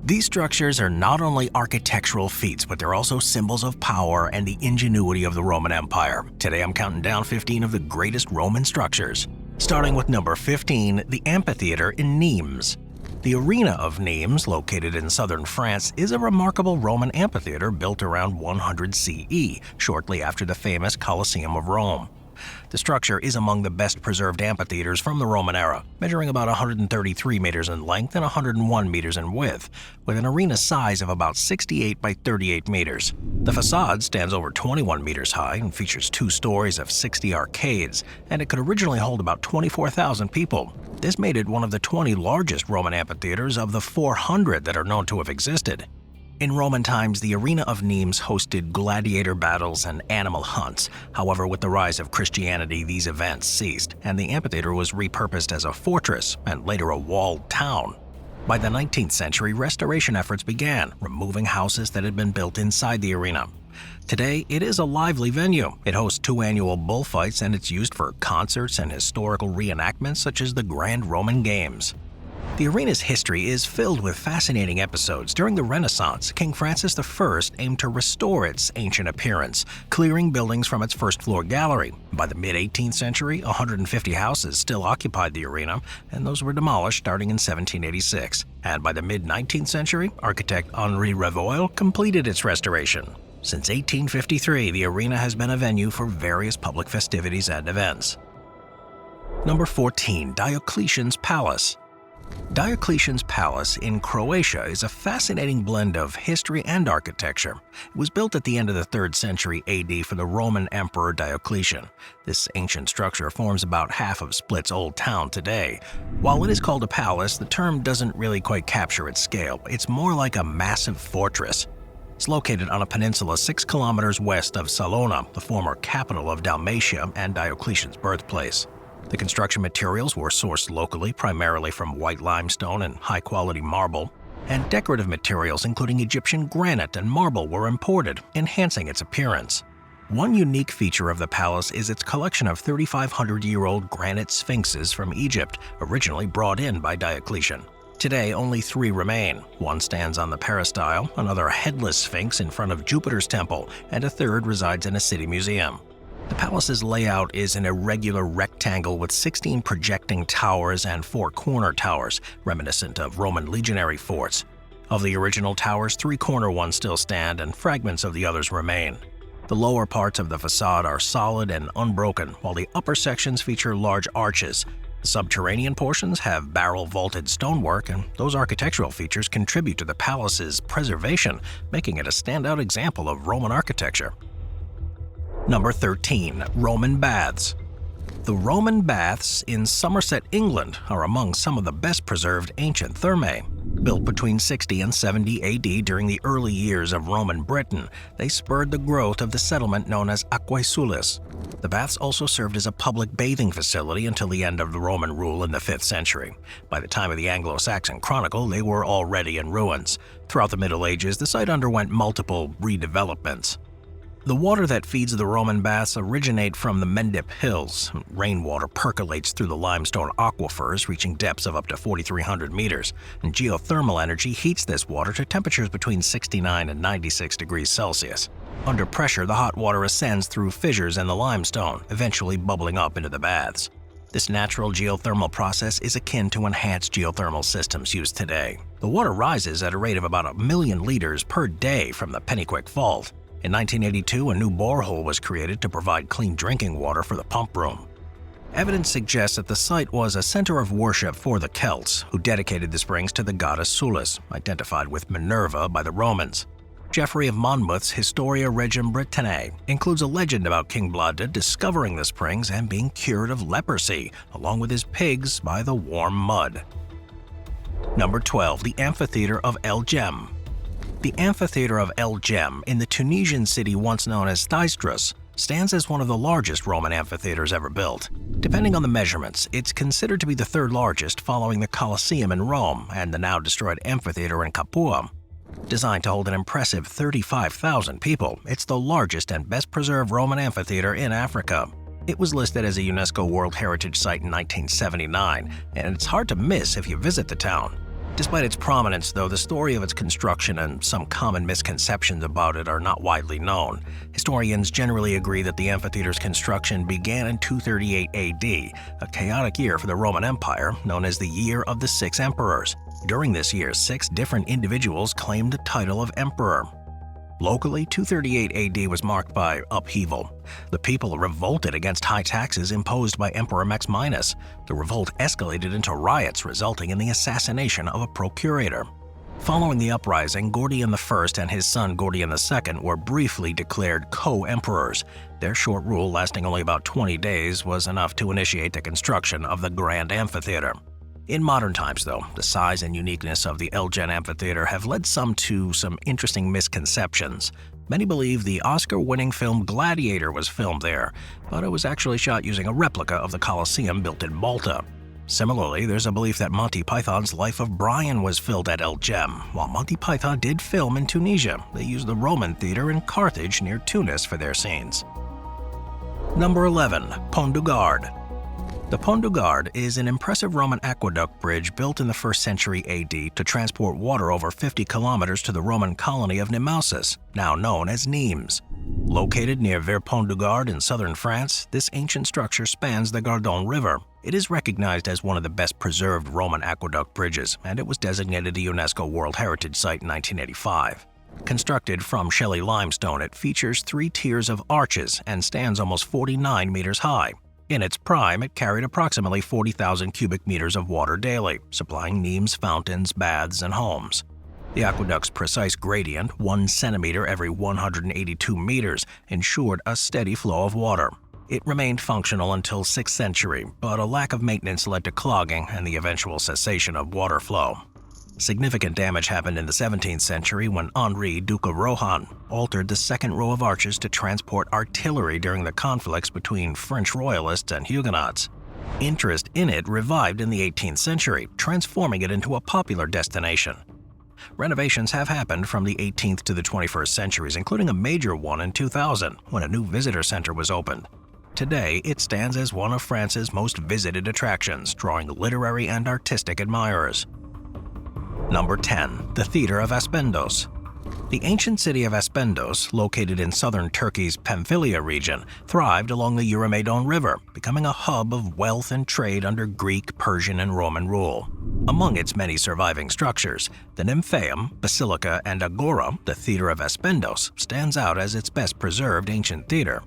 These structures are not only architectural feats, but they're also symbols of power and the ingenuity of the Roman Empire. Today I'm counting down 15 of the greatest Roman structures. Starting with number 15, the Amphitheater in Nemes. The Arena of Nemes, located in southern France, is a remarkable Roman amphitheater built around 100 CE, shortly after the famous Coliseum of Rome. The structure is among the best preserved amphitheaters from the Roman era, measuring about 133 meters in length and 101 meters in width, with an arena size of about 68 by 38 meters. The facade stands over 21 meters high and features 2 stories of 60 arcades, and it could originally hold about 24,000 people. This made it one of the 20 largest Roman amphitheaters of the 400 that are known to have existed. In Roman times, the Arena of Nemes hosted gladiator battles and animal hunts. However, with the rise of Christianity, these events ceased, and the amphitheater was repurposed as a fortress and later a walled town. By the 19th century, restoration efforts began, removing houses that had been built inside the arena. Today, it is a lively venue. It hosts 2 annual bullfights, and it's used for concerts and historical reenactments such as the Grand Roman Games. The arena's history is filled with fascinating episodes. During the Renaissance, King Francis I aimed to restore its ancient appearance, clearing buildings from its first-floor gallery. By the mid-18th century, 150 houses still occupied the arena, and those were demolished starting in 1786. And by the mid-19th century, architect Henri Revoil completed its restoration. Since 1853, the arena has been a venue for various public festivities and events. Number 14, Diocletian's Palace. Diocletian's Palace in Croatia is a fascinating blend of history and architecture. It was built at the end of the 3rd century AD for the Roman Emperor Diocletian. This ancient structure forms about half of Split's old town today. While it is called a palace, the term doesn't really quite capture its scale. It's more like a massive fortress. It's located on a peninsula 6 kilometers west of Salona, the former capital of Dalmatia and Diocletian's birthplace. The construction materials were sourced locally, primarily from white limestone and high-quality marble, and decorative materials including Egyptian granite and marble were imported, enhancing its appearance. One unique feature of the palace is its collection of 3,500-year-old granite sphinxes from Egypt, originally brought in by Diocletian. Today, only 3 remain. One stands on the peristyle, another a headless sphinx in front of Jupiter's temple, and a third resides in a city museum. The palace's layout is an irregular rectangle with 16 projecting towers and 4 corner towers, reminiscent of Roman legionary forts. Of the original towers, 3 corner ones still stand and fragments of the others remain. The lower parts of the facade are solid and unbroken, while the upper sections feature large arches. The subterranean portions have barrel-vaulted stonework, and those architectural features contribute to the palace's preservation, making it a standout example of Roman architecture. Number 13, Roman Baths. The Roman baths in Somerset, England are among some of the best preserved ancient thermae. Built between 60 and 70 AD during the early years of Roman Britain, they spurred the growth of the settlement known as aqueducts. The baths also served as a public bathing facility until the end of the Roman rule in the 5th century. By the time of the Anglo-Saxon Chronicle, they were already in ruins. Throughout the Middle Ages, the site underwent multiple redevelopments. The water that feeds the Roman baths originate from the Mendip Hills. Rainwater percolates through the limestone aquifers, reaching depths of up to 4,300 meters, and geothermal energy heats this water to temperatures between 69 and 96 degrees Celsius. Under pressure, the hot water ascends through fissures in the limestone, eventually bubbling up into the baths. This natural geothermal process is akin to enhanced geothermal systems used today. The water rises at a rate of about 1 million liters per day from the Penicuik Fault. In 1982, a new borehole was created to provide clean drinking water for the pump room. Evidence suggests that the site was a center of worship for the Celts, who dedicated the springs to the goddess Sulis, identified with Minerva by the Romans. Geoffrey of Monmouth's Historia Regum Britanniae includes a legend about King Blodda discovering the springs and being cured of leprosy, along with his pigs, by the warm mud. Number 12, the Amphitheater of Elgem. The Amphitheater of Elgem in the Tunisian city once known as Thysdrus stands as one of the largest Roman amphitheaters ever built. Depending on the measurements, it's considered to be the 3rd largest following the Coliseum in Rome and the now destroyed amphitheater in Capua. Designed to hold an impressive 35,000 people, it's the largest and best preserved Roman amphitheater in Africa. It was listed as a UNESCO World Heritage Site in 1979, and it's hard to miss if you visit the town. Despite its prominence, though, the story of its construction and some common misconceptions about it are not widely known. Historians generally agree that the amphitheater's construction began in 238 AD, a chaotic year for the Roman Empire known as the Year of the Six Emperors. During this year, 6 different individuals claimed the title of emperor. Locally, 238 AD was marked by upheaval. The people revolted against high taxes imposed by Emperor Maximinus. The revolt escalated into riots, resulting in the assassination of a procurator. Following the uprising, Gordian I and his son Gordian II were briefly declared co-emperors. Their short rule, lasting only about 20 days, was enough to initiate the construction of the Grand Amphitheater. In modern times, though, the size and uniqueness of the Elgem Amphitheater have led some to some interesting misconceptions. Many believe the Oscar-winning film Gladiator was filmed there, but it was actually shot using a replica of the Coliseum built in Malta. Similarly, there's a belief that Monty Python's Life of Brian was filmed at Elgem. While Monty Python did film in Tunisia, they used the Roman theater in Carthage near Tunis for their scenes. Number 11. Pont du Gard. The Pont du Gard is an impressive Roman aqueduct bridge built in the 1st century AD to transport water over 50 kilometers to the Roman colony of Nemesis, now known as Nemes. Located near Pont du Gard in southern France, this ancient structure spans the Gardon River. It is recognized as one of the best preserved Roman aqueduct bridges, and it was designated a UNESCO World Heritage Site in 1985. Constructed from Shelly limestone, it features 3 tiers of arches and stands almost 49 meters high. In its prime, it carried approximately 40,000 cubic meters of water daily, supplying Nemes fountains, baths, and homes. The aqueduct's precise gradient, 1 centimeter every 182 meters, ensured a steady flow of water. It remained functional until 6th century, but a lack of maintenance led to clogging and the eventual cessation of water flow. Significant damage happened in the 17th century when Henri, Duke of Rohan, altered the 2nd row of arches to transport artillery during the conflicts between French royalists and Huguenots. Interest in it revived in the 18th century, transforming it into a popular destination. Renovations have happened from the 18th to the 21st centuries, including a major one in 2000 when a new visitor center was opened. Today, it stands as one of France's most visited attractions, drawing literary and artistic admirers. Number 10. The Theater of Asphodels. The ancient city of Asphodels, located in southern Turkey's Pamphylia region, thrived along the Eurymedon River, becoming a hub of wealth and trade under Greek, Persian, and Roman rule. Among its many surviving structures, the Nymphaeum, Basilica, and Agora, the Theater of Asphodels, stands out as its best preserved ancient theater.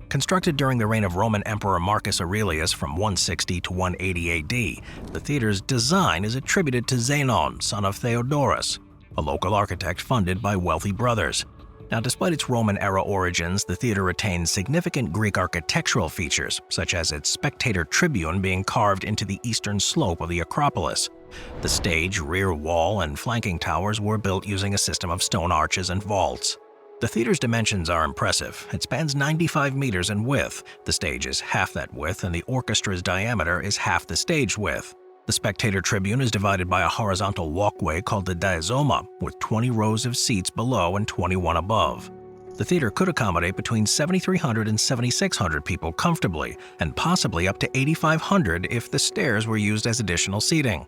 Constructed during the reign of Roman Emperor Marcus Aurelius from 160 to 180 AD, the theater's design is attributed to Zenon, son of Theodorus, a local architect funded by wealthy brothers. Now, despite its Roman-era origins, the theater retains significant Greek architectural features, such as its spectator tribune being carved into the eastern slope of the Acropolis. The stage, rear wall, and flanking towers were built using a system of stone arches and vaults. The theater's dimensions are impressive. It spans 95 meters in width. The stage is half that width, and the orchestra's diameter is half the stage width. The spectator tribune is divided by a horizontal walkway called the diazoma, with 20 rows of seats below and 21 above. The theater could accommodate between 7,300 and 7,600 people comfortably, and possibly up to 8,500 if the stairs were used as additional seating.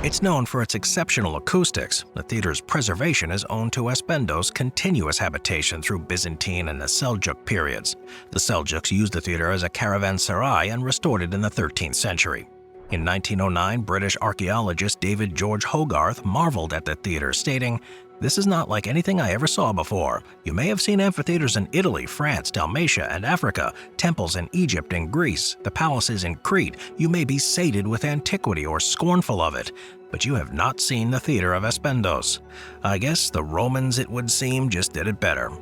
It's known for its exceptional acoustics. The theater's preservation is owed to Asphodels' continuous habitation through Byzantine and the Seljuk periods. The Seljuks used the theater as a caravanserai and restored it in the 13th century. In 1909, British archaeologist David George Hogarth marveled at the theater, stating, "This is not like anything I ever saw before. You may have seen amphitheaters in Italy, France, Dalmatia, and Africa, temples in Egypt and Greece, the palaces in Crete. You may be sated with antiquity or scornful of it, but you have not seen the Theater of Asphodels. I guess the Romans, it would seem, just did it better."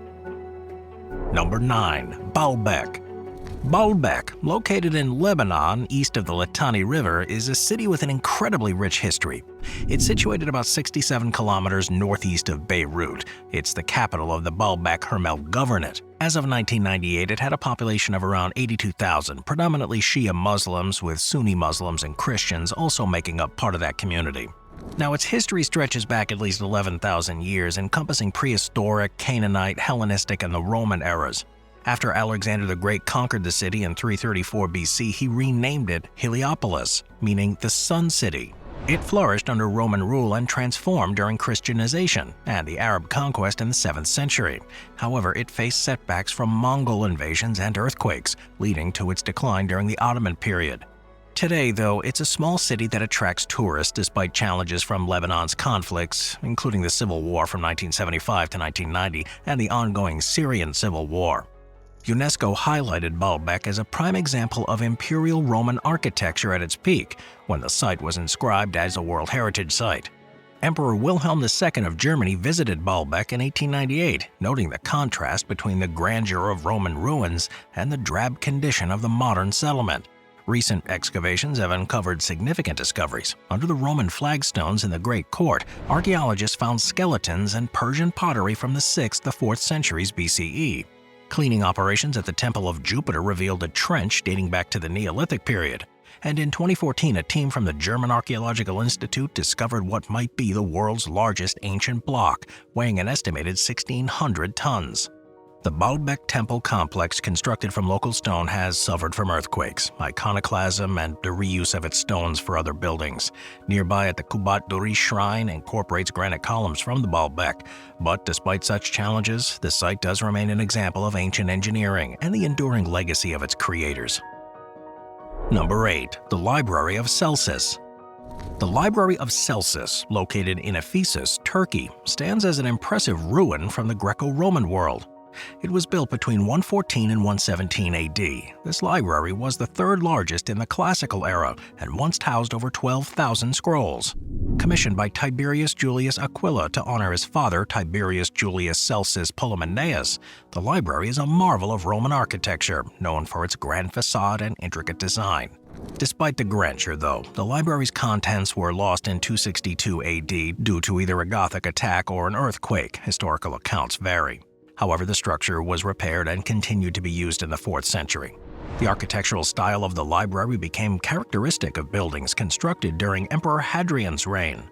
Number 9. Baalbek. Baalbek, located in Lebanon, east of the Litani River, is a city with an incredibly rich history. It's situated about 67 kilometers northeast of Beirut. It's the capital of the Baalbek Hermel Governorate. As of 1998, it had a population of around 82,000, predominantly Shia Muslims, with Sunni Muslims and Christians also making up part of that community. Now, its history stretches back at least 11,000 years, encompassing prehistoric, Canaanite, Hellenistic, and the Roman eras. After Alexander the Great conquered the city in 334 BC, he renamed it Heliopolis, meaning the Sun City. It flourished under Roman rule and transformed during Christianization and the Arab conquest in the 7th century. However, it faced setbacks from Mongol invasions and earthquakes, leading to its decline during the Ottoman period. Today, though, it's a small city that attracts tourists despite challenges from Lebanon's conflicts, including the Civil War from 1975 to 1990 and the ongoing Syrian Civil War. UNESCO highlighted Balck as a prime example of Imperial Roman architecture at its peak, when the site was inscribed as a World Heritage Site. Emperor Wilhelm II of Germany visited Balck in 1898, noting the contrast between the grandeur of Roman ruins and the drab condition of the modern settlement. Recent excavations have uncovered significant discoveries. Under the Roman flagstones in the Great Court, archaeologists found skeletons and Persian pottery from the 6th to 4th centuries BCE. Cleaning operations at the Temple of Jupiter revealed a trench dating back to the Neolithic period. And in 2014, a team from the German Archaeological Institute discovered what might be the world's largest ancient block, weighing an estimated 1,600 tons. The Balck Temple complex, constructed from local stone, has suffered from earthquakes, iconoclasm, and the reuse of its stones for other buildings. Nearby at the Kubat Duri Shrine incorporates granite columns from the Balck, but despite such challenges, the site does remain an example of ancient engineering and the enduring legacy of its creators. Number 8. The Library of Celsus. The Library of Celsus, located in Ephesus, Turkey, stands as an impressive ruin from the Greco-Roman world. It was built between 114 and 117 AD. This library was the third largest in the Classical era and once housed over 12,000 scrolls. Commissioned by Tiberius Julius Aquila to honor his father, Tiberius Julius Celsus Ptolemaeus, the library is a marvel of Roman architecture, known for its grand facade and intricate design. Despite the grandeur, though, the library's contents were lost in 262 AD due to either a Gothic attack or an earthquake. Historical accounts vary. However, the structure was repaired and continued to be used in the 4th century. The architectural style of the library became characteristic of buildings constructed during Emperor Hadrian's reign.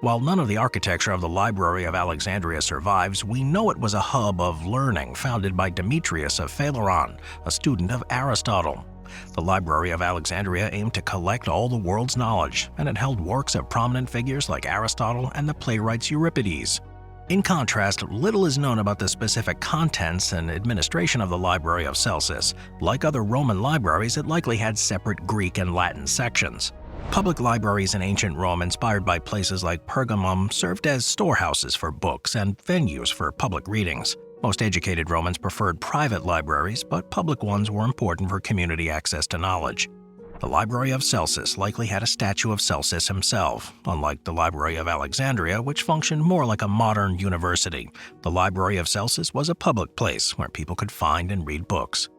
While none of the architecture of the Library of Alexandria survives, we know it was a hub of learning founded by Demetrius of Phaleron, a student of Aristotle. The Library of Alexandria aimed to collect all the world's knowledge, and it held works of prominent figures like Aristotle and the playwright Euripides. In contrast, little is known about the specific contents and administration of the Library of Celsus. Like other Roman libraries, it likely had separate Greek and Latin sections. Public libraries in ancient Rome, inspired by places like Pergamum, served as storehouses for books and venues for public readings. Most educated Romans preferred private libraries, but public ones were important for community access to knowledge. The Library of Celsus likely had a statue of Celsus himself. Unlike the Library of Alexandria, which functioned more like a modern university, the Library of Celsus was a public place where people could find and read books.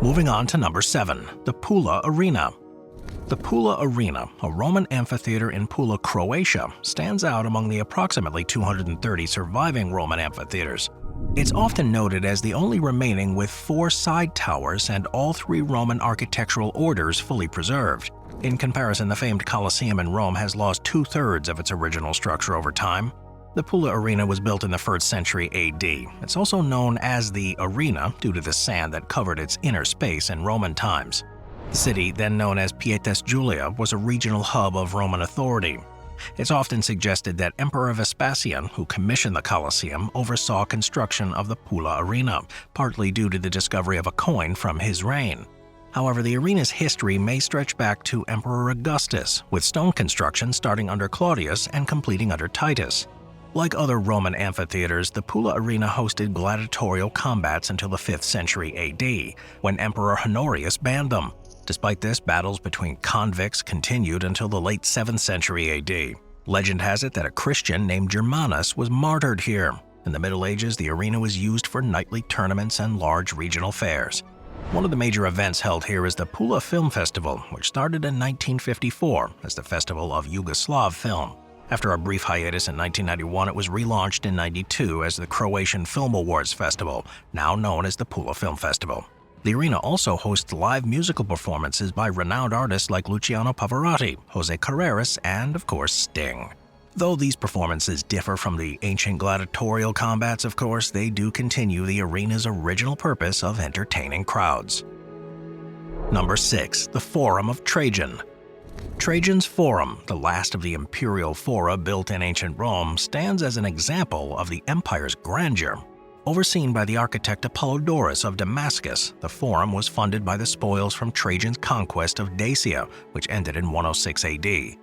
Moving on to number 7, the Pula Arena. The Pula Arena, a Roman amphitheater in Pula, Croatia, stands out among the approximately 230 surviving Roman amphitheaters. It's often noted as the only remaining with 4 side towers and all 3 Roman architectural orders fully preserved. In comparison, the famed Coliseum in Rome has lost 2/3 of its original structure over time. The Pula Arena was built in the 1st century AD. It's also known as the Arena due to the sand that covered its inner space in Roman times. The city, then known as Pietas Julia, was a regional hub of Roman authority. It's often suggested that Emperor Vespasian, who commissioned the Coliseum, oversaw construction of the Pula Arena, partly due to the discovery of a coin from his reign. However, the arena's history may stretch back to Emperor Augustus, with stone construction starting under Claudius and completing under Titus. Like other Roman amphitheaters, the Pula Arena hosted gladiatorial combats until the 5th century AD, when Emperor Honorius banned them. Despite this, battles between convicts continued until the late 7th century AD. Legend has it that a Christian named Germanus was martyred here. In the Middle Ages, the arena was used for nightly tournaments and large regional fairs. One of the major events held here is the Pula Film Festival, which started in 1954 as the Festival of Yugoslav Film. After a brief hiatus in 1991, it was relaunched in 1992 as the Croatian Film Awards Festival, now known as the Pula Film Festival. The arena also hosts live musical performances by renowned artists like Luciano Pavarotti, Jose Carreras, and, of course, Sting. Though these performances differ from the ancient gladiatorial combats, of course, they do continue the arena's original purpose of entertaining crowds. Number 6. The Forum of Trajan. Trajan's Forum, the last of the imperial fora built in ancient Rome, stands as an example of the empire's grandeur. Overseen by the architect Apollodorus of Damascus, the Forum was funded by the spoils from Trajan's conquest of Dacia, which ended in 106 AD.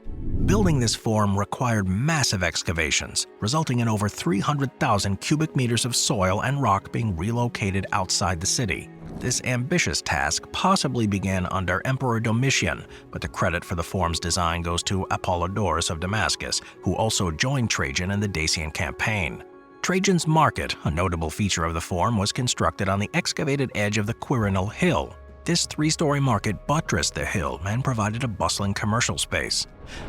Building this Forum required massive excavations, resulting in over 300,000 cubic meters of soil and rock being relocated outside the city. This ambitious task possibly began under Emperor Domitian, but the credit for the Forum's design goes to Apollodorus of Damascus, who also joined Trajan in the Dacian campaign. Trajan's Market, a notable feature of the Forum, was constructed on the excavated edge of the Quirinal Hill. This three-story market buttressed the hill and provided a bustling commercial space.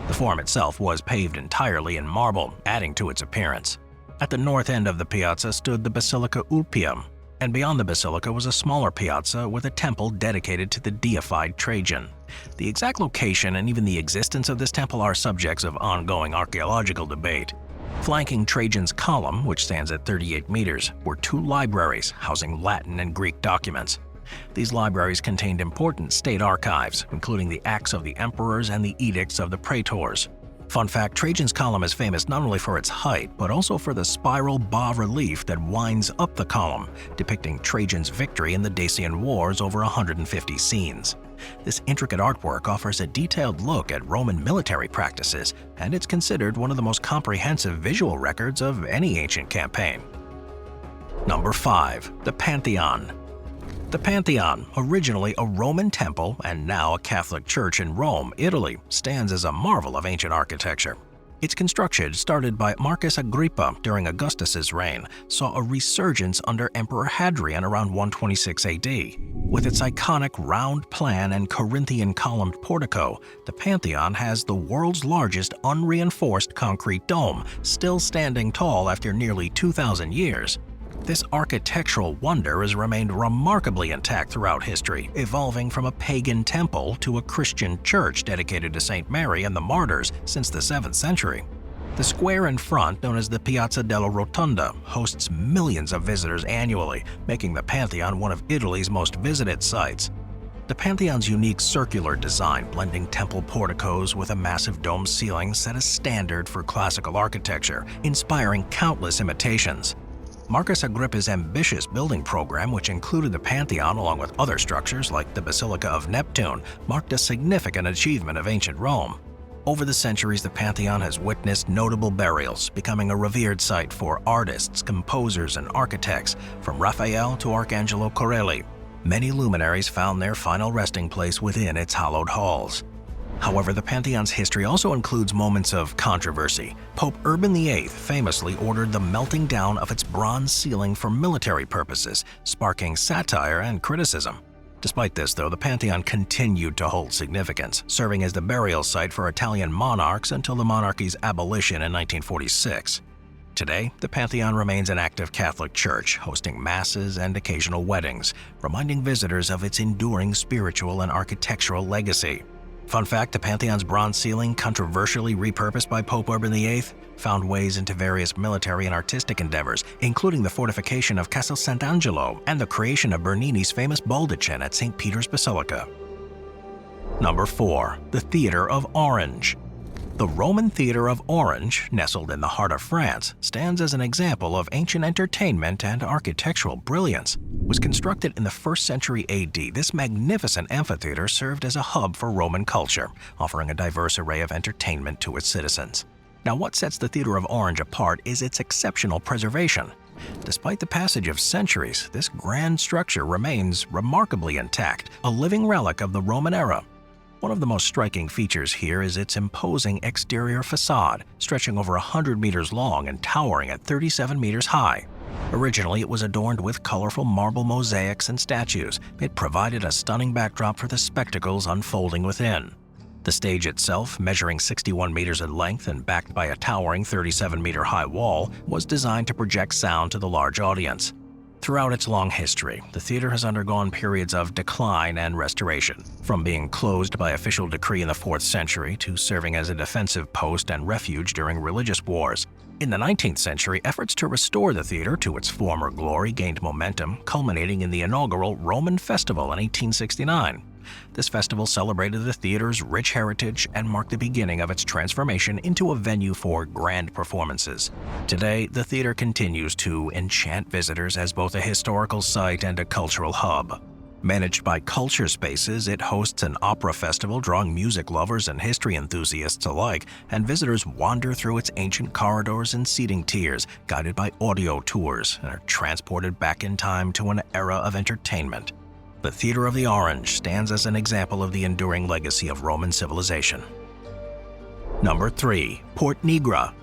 The Forum itself was paved entirely in marble, adding to its appearance. At the north end of the piazza stood the Basilica Ulpium, and beyond the basilica was a smaller piazza with a temple dedicated to the deified Trajan. The exact location and even the existence of this temple are subjects of ongoing archaeological debate. Flanking Trajan's column, which stands at 38 meters, were two libraries housing Latin and Greek documents. These libraries contained important state archives, including the acts of the emperors and the edicts of the praetors. Fun fact, Trajan's column is famous not only for its height, but also for the spiral bas-relief that winds up the column, depicting Trajan's victory in the Dacian Wars over 150 scenes. This intricate artwork offers a detailed look at Roman military practices, and it's considered one of the most comprehensive visual records of any ancient campaign. Number 5. The Pantheon. The Pantheon, originally a Roman temple and now a Catholic church in Rome, Italy, stands as a marvel of ancient architecture. Its construction, started by Marcus Agrippa during Augustus's reign, saw a resurgence under Emperor Hadrian around 126 AD. With its iconic round plan and Corinthian columned portico, the Pantheon has the world's largest unreinforced concrete dome, still standing tall after nearly 2,000 years. This architectural wonder has remained remarkably intact throughout history, evolving from a pagan temple to a Christian church dedicated to Saint Mary and the Martyrs since the 7th century. The square in front, known as the Piazza della Rotonda, hosts millions of visitors annually, making the Pantheon one of Italy's most visited sites. The Pantheon's unique circular design, blending temple porticos with a massive dome ceiling, set a standard for classical architecture, inspiring countless imitations. Marcus Agrippa's ambitious building program, which included the Pantheon along with other structures like the Basilica of Neptune, marked a significant achievement of ancient Rome. Over the centuries, the Pantheon has witnessed notable burials, becoming a revered site for artists, composers, and architects, from Raphael to Angelo Corelli. Many luminaries found their final resting place within its hallowed halls. However, the Pantheon's history also includes moments of controversy. Pope Urban VIII famously ordered the melting down of its bronze ceiling for military purposes, sparking satire and criticism. Despite this, though, the Pantheon continued to hold significance, serving as the burial site for Italian monarchs until the monarchy's abolition in 1946. Today, the Pantheon remains an active Catholic church, hosting masses and occasional weddings, reminding visitors of its enduring spiritual and architectural legacy. Fun fact, the Pantheon's bronze ceiling, controversially repurposed by Pope Urban VIII, found ways into various military and artistic endeavors, including the fortification of Castel Sant'Angelo and the creation of Bernini's famous baldachin at St. Peter's Basilica. Number 4. The Theater of Orange. The Roman Theater of Orange, nestled in the heart of France, stands as an example of ancient entertainment and architectural brilliance. Was constructed in the 1st century AD, this magnificent amphitheater served as a hub for Roman culture, offering a diverse array of entertainment to its citizens. Now, what sets the Theater of Orange apart is its exceptional preservation. Despite the passage of centuries, this grand structure remains remarkably intact, a living relic of the Roman era. One of the most striking features here is its imposing exterior facade, stretching over 100 meters long and towering at 37 meters high. Originally, it was adorned with colorful marble mosaics and statues. It provided a stunning backdrop for the spectacles unfolding within. The stage itself, measuring 61 meters in length and backed by a towering 37-meter-high wall, was designed to project sound to the large audience. Throughout its long history, the theater has undergone periods of decline and restoration, from being closed by official decree in the 4th century to serving as a defensive post and refuge during religious wars. In the 19th century, efforts to restore the theater to its former glory gained momentum, culminating in the inaugural Roman Festival in 1869. This festival celebrated the theater's rich heritage and marked the beginning of its transformation into a venue for grand performances. Today, the theater continues to enchant visitors as both a historical site and a cultural hub. Managed by Culture Spaces, it hosts an opera festival drawing music lovers and history enthusiasts alike, and visitors wander through its ancient corridors and seating tiers, guided by audio tours, and are transported back in time to an era of entertainment. The Theater of the Orange stands as an example of the enduring legacy of Roman civilization. Number 3. Porta Negra.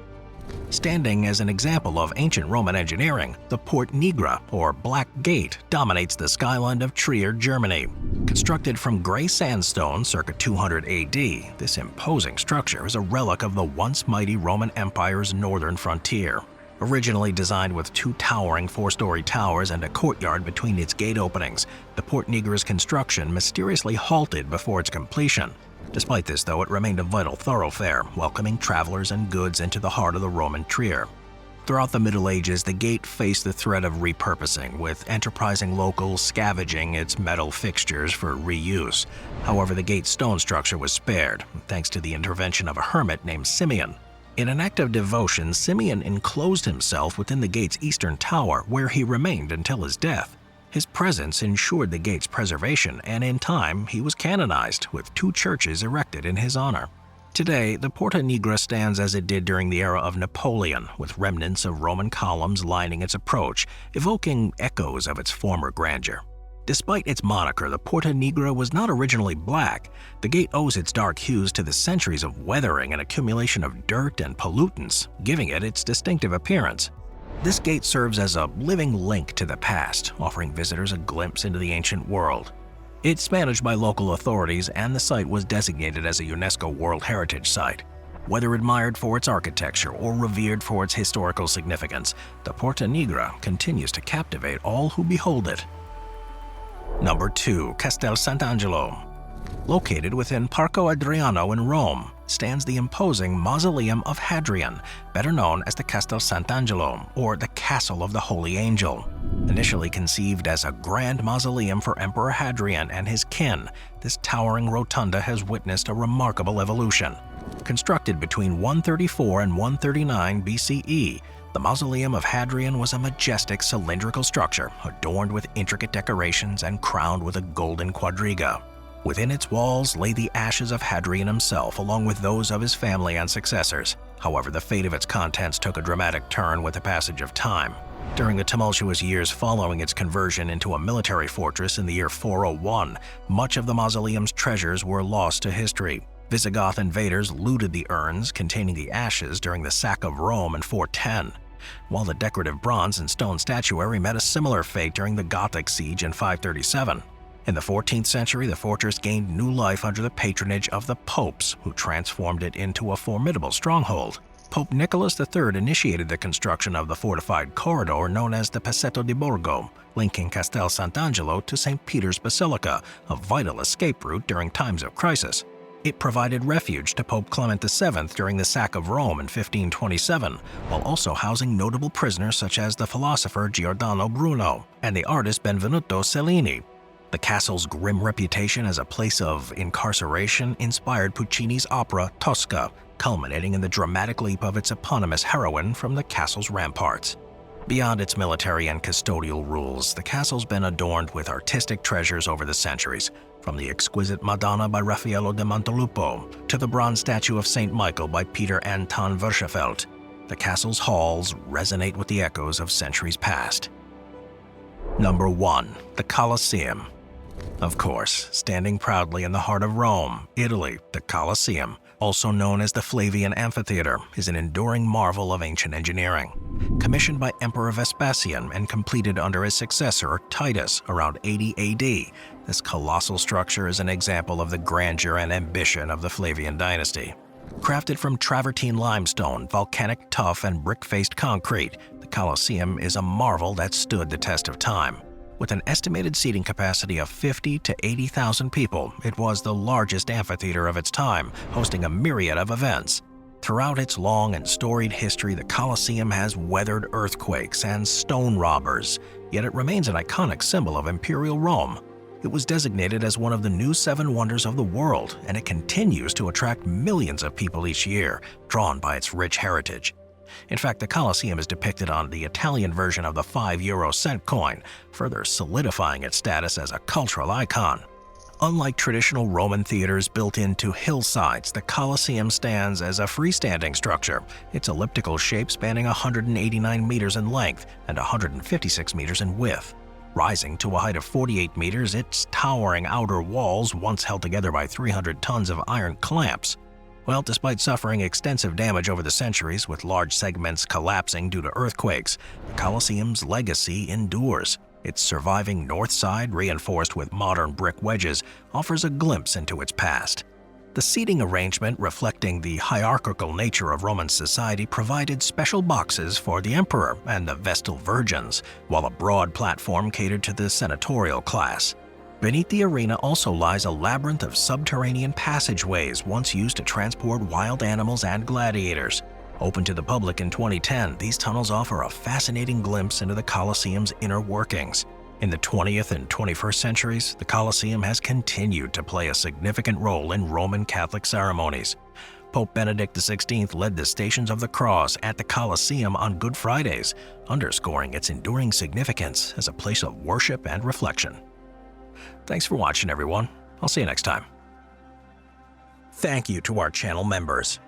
Standing as an example of ancient Roman engineering, the Porta Negra, or Black Gate, dominates the skyline of Trier, Germany. Constructed from gray sandstone circa 200 AD, this imposing structure is a relic of the once mighty Roman Empire's northern frontier. Originally designed with two towering four-story towers and a courtyard between its gate openings, the Porta Negra's construction mysteriously halted before its completion. Despite this, though, it remained a vital thoroughfare, welcoming travelers and goods into the heart of the Roman Trier. Throughout the Middle Ages, the gate faced the threat of repurposing, with enterprising locals scavenging its metal fixtures for reuse. However, the gate's stone structure was spared, thanks to the intervention of a hermit named Simeon. In an act of devotion, Simeon enclosed himself within the gate's eastern tower, where he remained until his death. His presence ensured the gate's preservation, and in time, he was canonized, with two churches erected in his honor. Today, the Porta Negra stands as it did during the era of Napoleon, with remnants of Roman columns lining its approach, evoking echoes of its former grandeur. Despite its moniker, the Porta Negra was not originally black. The gate owes its dark hues to the centuries of weathering and accumulation of dirt and pollutants, giving it its distinctive appearance. This gate serves as a living link to the past, offering visitors a glimpse into the ancient world. It's managed by local authorities, and the site was designated as a UNESCO World Heritage Site. Whether admired for its architecture or revered for its historical significance, the Porta Negra continues to captivate all who behold it. Number 2. Castel Sant'Angelo. Located within Parco Adriano in Rome, stands the imposing Mausoleum of Hadrian, better known as the Castel Sant'Angelo, or the Castle of the Holy Angel. Initially conceived as a grand mausoleum for Emperor Hadrian and his kin, this towering rotunda has witnessed a remarkable evolution. Constructed between 134 and 139 BCE, the Mausoleum of Hadrian was a majestic cylindrical structure adorned with intricate decorations and crowned with a golden quadriga. Within its walls lay the ashes of Hadrian himself, along with those of his family and successors. However, the fate of its contents took a dramatic turn with the passage of time. During the tumultuous years following its conversion into a military fortress in the year 401, much of the mausoleum's treasures were lost to history. Visigoth invaders looted the urns containing the ashes during the sack of Rome in 410, while the decorative bronze and stone statuary met a similar fate during the Gothic siege in 537. In the 14th century, the fortress gained new life under the patronage of the popes, who transformed it into a formidable stronghold. Pope Nicholas III initiated the construction of the fortified corridor known as the Passetto di Borgo, linking Castel Sant'Angelo to St. Peter's Basilica, a vital escape route during times of crisis. It provided refuge to Pope Clement VII during the sack of Rome in 1527, while also housing notable prisoners such as the philosopher Giordano Bruno and the artist Benvenuto Cellini. The castle's grim reputation as a place of incarceration inspired Puccini's opera Tosca, culminating in the dramatic leap of its eponymous heroine from the castle's ramparts. Beyond its military and custodial rules, the castle's been adorned with artistic treasures over the centuries, from the exquisite Madonna by Raffaello da Montelupo to the bronze statue of St. Michael by Peter Anton Verschaffelt. The castle's halls resonate with the echoes of centuries past. Number 1. The Coliseum. Of course, standing proudly in the heart of Rome, Italy, the Coliseum, also known as the Flavian Amphitheater, is an enduring marvel of ancient engineering. Commissioned by Emperor Vespasian and completed under his successor, Titus, around 80 AD, this colossal structure is an example of the grandeur and ambition of the Flavian dynasty. Crafted from travertine limestone, volcanic tuff, and brick-faced concrete, the Coliseum is a marvel that stood the test of time. With an estimated seating capacity of 50 to 80,000 people, it was the largest amphitheater of its time, hosting a myriad of events. Throughout its long and storied history, the Coliseum has weathered earthquakes and stone robbers, yet it remains an iconic symbol of imperial Rome. It It was designated as one of the new 7 wonders of the world, and it continues to attract millions of people each year, drawn by its rich heritage. In fact, the Coliseum is depicted on the Italian version of the 5 cent coin, further solidifying its status as a cultural icon. Unlike traditional Roman theaters built into hillsides, the Coliseum stands as a freestanding structure, its elliptical shape spanning 189 meters in length and 156 meters in width. Rising to a height of 48 meters, its towering outer walls once held together by 300 tons of iron clamps. Well, despite suffering extensive damage over the centuries, with large segments collapsing due to earthquakes, the Coliseum's legacy endures. Its surviving north side, reinforced with modern brick wedges, offers a glimpse into its past. The seating arrangement, reflecting the hierarchical nature of Roman society, provided special boxes for the emperor and the Vestal Virgins, while a broad platform catered to the senatorial class. Beneath the arena also lies a labyrinth of subterranean passageways once used to transport wild animals and gladiators. Open to the public in 2010, these tunnels offer a fascinating glimpse into the Coliseum's inner workings. In the 20th and 21st centuries, the Coliseum has continued to play a significant role in Roman Catholic ceremonies. Pope Benedict XVI led the Stations of the Cross at the Coliseum on Good Fridays, underscoring its enduring significance as a place of worship and reflection. Thanks for watching, everyone. I'll see you next time. Thank you to our channel members.